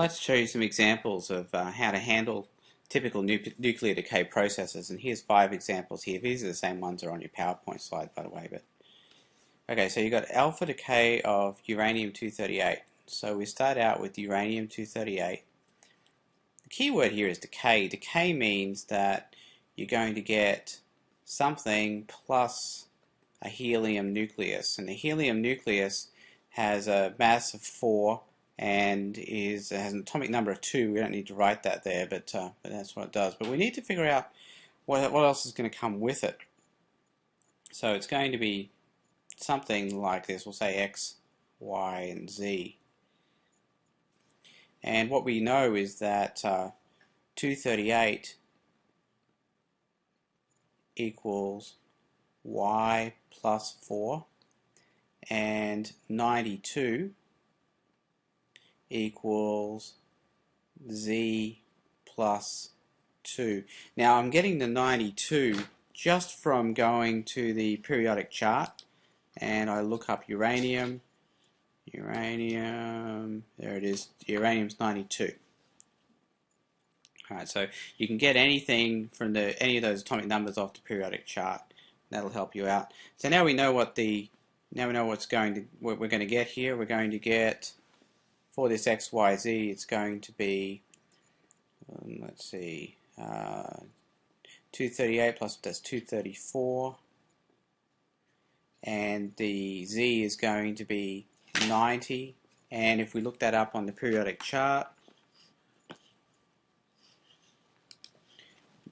I'd like to show you some examples of how to handle typical nuclear decay processes, and here's 5 examples here. These are the same ones that are on your PowerPoint slide, by the way. But okay, so you've got alpha decay of uranium-238. So we start out with uranium-238. The key word here is decay. Decay means that you're going to get something plus a helium nucleus, and the helium nucleus has a mass of 4 and has an atomic number of 2. We don't need to write that there, but that's what it does. But we need to figure out what else is going to come with it. So it's going to be something like this. We'll say X, Y, and Z. And what we know is that 238 equals Y plus 4, and 92 equals Z plus 2. Now I'm getting the 92 just from going to the periodic chart, and I look up uranium, there it is, uranium's 92. Alright, so you can get anything from any of those atomic numbers off the periodic chart. That'll help you out. So now we know what we're going to get here. We're going to get, for this XYZ, it's going to be, let's see, 238 plus that's 234, and the Z is going to be 90, and if we look that up on the periodic chart,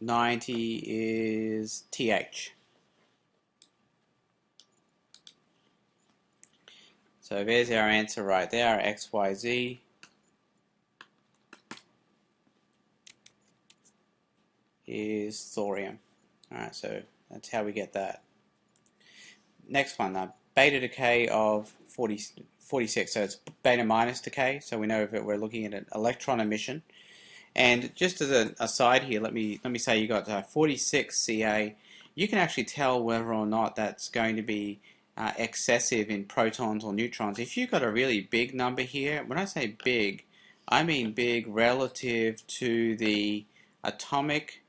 90 is TH. So there's our answer right there, our XYZ is thorium. Alright, so that's how we get that. Next one, beta decay of 46, so it's beta minus decay, so we know that we're looking at an electron emission. And just as an aside here, let me say you got 46 Ca. You can actually tell whether or not that's going to be excessive in protons or neutrons. If you've got a really big number here, when I say big, I mean big relative to the atomic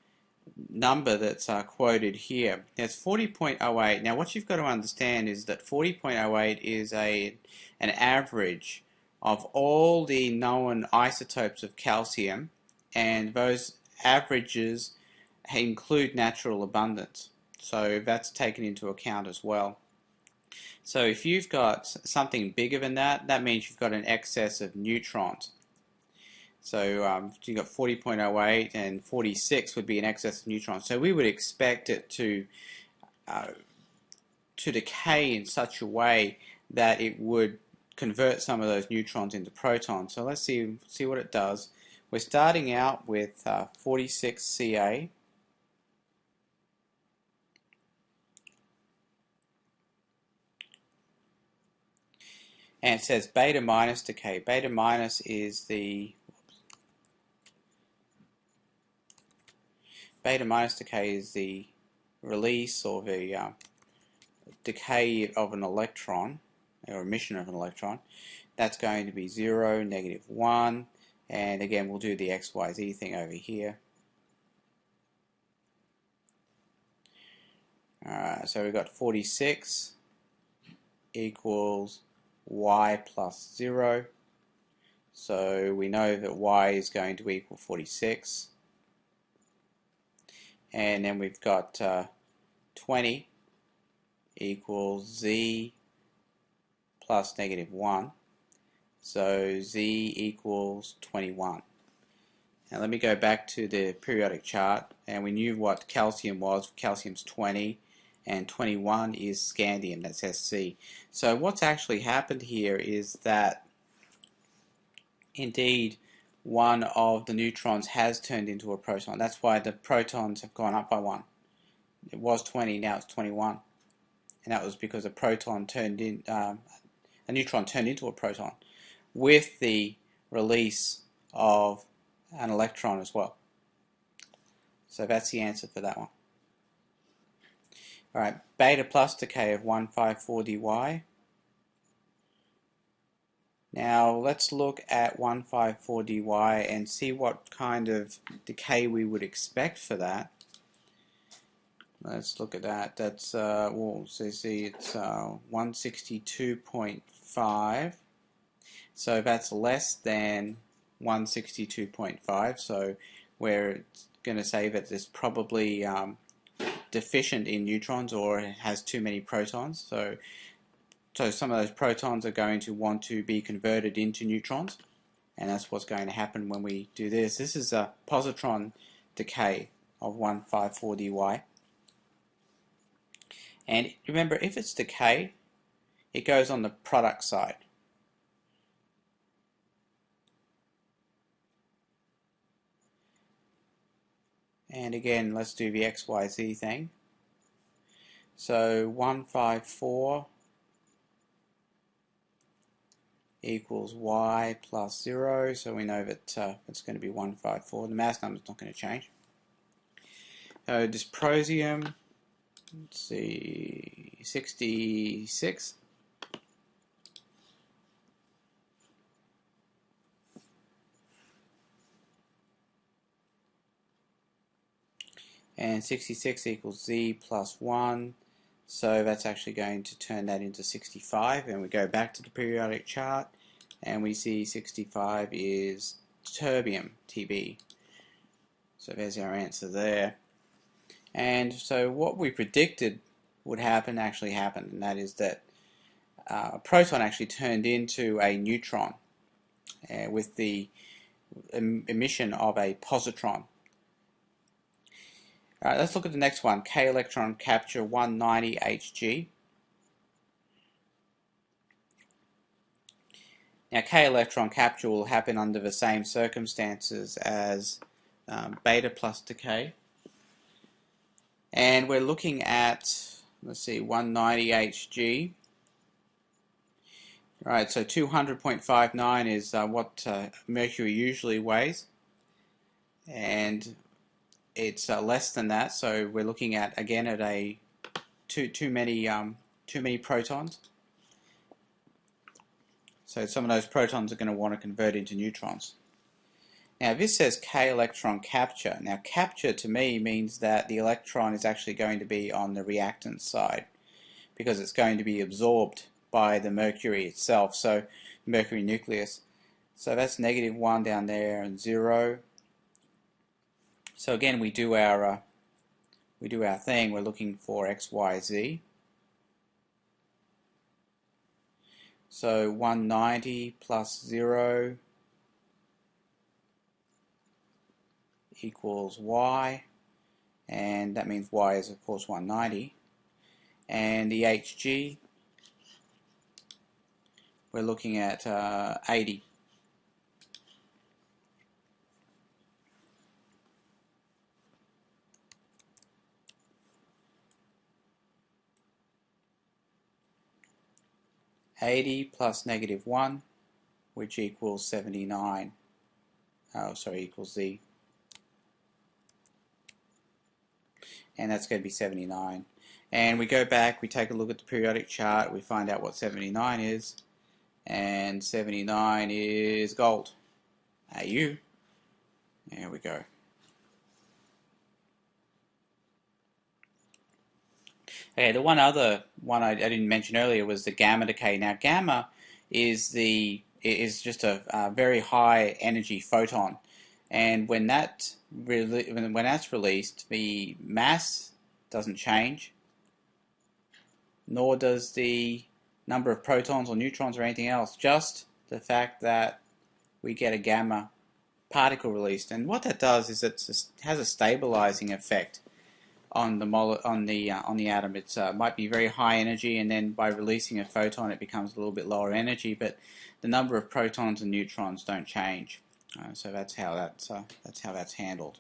number that's quoted here. That's 40.08. Now what you've got to understand is that 40.08 is an average of all the known isotopes of calcium, and those averages include natural abundance. So that's taken into account as well. So if you've got something bigger than that, that means you've got an excess of neutrons. So you've got 40.08 and 46 would be an excess of neutrons. So we would expect it to decay in such a way that it would convert some of those neutrons into protons. So let's see what it does. We're starting out with 46 Ca. And it says beta minus decay. Beta minus is the release or the decay of an electron, or emission of an electron. That's going to be 0, -1, and again we'll do the XYZ thing over here. Alright, so we've got 46 equals Y plus 0. So we know that Y is going to equal 46. And then we've got 20 equals Z plus -1. So Z equals 21. Now let me go back to the periodic chart, and we knew what calcium was. Calcium's 20, and 21 is scandium, that's Sc. So what's actually happened here is that indeed one of the neutrons has turned into a proton. That's why the protons have gone up by 1. It was 20, now it's 21. And that was because a neutron turned into a proton with the release of an electron as well. So that's the answer for that one. Alright, beta plus decay of 154 dy. Now let's look at 154 dy and see what kind of decay we would expect for that. Let's look at that. That's well, so see it's 162.5. So that's less than 162.5. So we're going to say that it's probably deficient in neutrons or has too many protons. So some of those protons are going to want to be converted into neutrons, and that's what's going to happen when we do this. This is a positron decay of 154 dy. And remember, if it's decay, it goes on the product side. And again, let's do the XYZ thing. So 154 equals y plus 0, so we know that it's going to be 154. The mass number is not going to change. So dysprosium, let's see, 66. And 66 equals z plus 1, so that's actually going to turn that into 65, and we go back to the periodic chart and we see 65 is terbium, Tb. So there's our answer there. And so what we predicted would happen actually happened, and that is that a proton actually turned into a neutron with the emission of a positron. Alright, let's look at the next one, K electron capture 190 Hg. Now K electron capture will happen under the same circumstances as beta plus decay. And we're looking at, let's see, 190 Hg. Right, so 200.59 is what mercury usually weighs. And it's less than that, so we're looking at again at a too many protons. So some of those protons are going to want to convert into neutrons. Now this says K electron capture. Now capture to me means that the electron is actually going to be on the reactant side because it's going to be absorbed by the mercury itself, so mercury nucleus. So that's -1 down there and 0. So again, we do our thing. We're looking for x, y, z. So 190 plus 0 equals y, and that means y is of course 190. And the Hg, we're looking at 80. Plus -1, which equals 79. Oh, sorry, equals z. And that's going to be 79. And we go back, we take a look at the periodic chart, we find out what 79 is, and 79 is gold. AU. There we go. Okay, the one other one I didn't mention earlier was the gamma decay. Now gamma is just a very high energy photon, and when that's released, the mass doesn't change, nor does the number of protons or neutrons or anything else. Just the fact that we get a gamma particle released, and what that does is it has a stabilizing effect on the atom. It might be very high energy, and then by releasing a photon, it becomes a little bit lower energy. But the number of protons and neutrons don't change. So that's how that's handled.